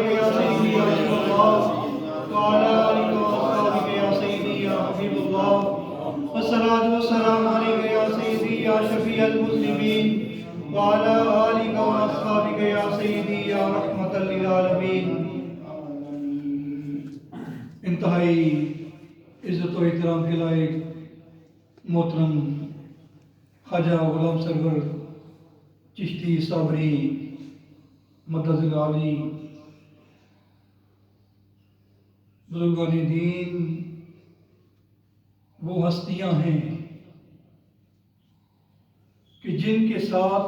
عليك يا سيدي يا رسول الله وعلى آلك وأصحابك يا سيدي يا حبيب الله والصلاة والسلام عليك يا سيدي يا شفيع المذنبين وعلى آلك وأصحابك يا سيدي يا رحمة للعالمين. انتہائی عزت و احترام کے لائق محترم خواجہ غلام سرور چشتی صابری مدد العالی، بزرگان دین، وہ ہستیاں ہیں کہ جن کے ساتھ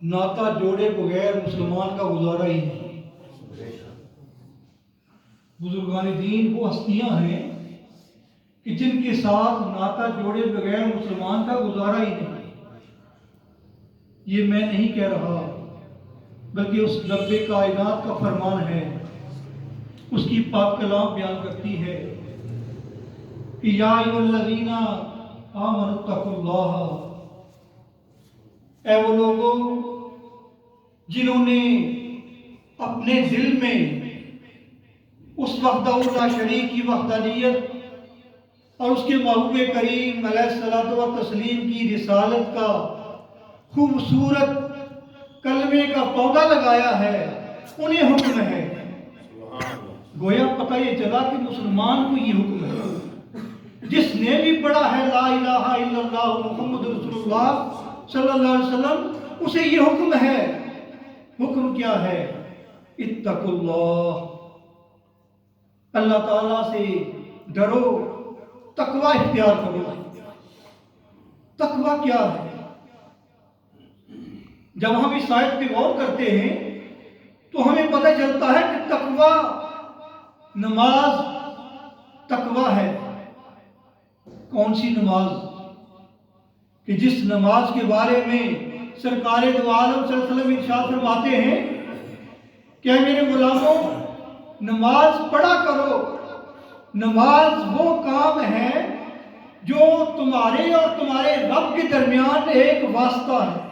ناطہ جوڑے بغیر مسلمان کا گزارا ہی نہیں. بزرگان دین وہ ہستیاں ہیں کہ جن کے ساتھ ناطہ جوڑے بغیر مسلمان کا گزارا ہی نہیں. یہ میں نہیں کہہ رہا بلکہ اس رب کائنات کا فرمان ہے. اس کی پاک کلام بیان کرتی ہے کہ یا ایھا الذین آمنوا اتقوا اللہ، اے وہ لوگوں جنہوں نے اپنے دل میں اس وحدہ لا شریک کی وحدانیت اور اس کے محبوب کریم علیہ الصلوۃ والتسلیم کی رسالت کا خوبصورت کلمے کا پودا لگایا ہے، انہیں حکم ہے. گویا پتہ یہ چلا کہ مسلمان کو یہ حکم ہے. جس نے بھی پڑھا ہے لا الہ الا اللہ محمد رسول اللہ صلی اللہ علیہ وسلم، اسے یہ حکم ہے. حکم کیا ہے؟ اتقوا اللہ، اللہ تعالیٰ سے ڈرو، تقوی اختیار کرو. تقوی کیا ہے؟ جب ہم اس آیت پہ غور کرتے ہیں تو ہمیں پتہ چلتا ہے کہ تقوی نماز تقوی ہے. کون سی نماز؟ کہ جس نماز کے بارے میں سرکار دو عالم صلی اللہ علیہ وسلم ارشاد فرماتے ہیں کہ اے میرے غلاموں، نماز پڑھا کرو. نماز وہ کام ہے جو تمہارے اور تمہارے رب کے درمیان ایک واسطہ ہے.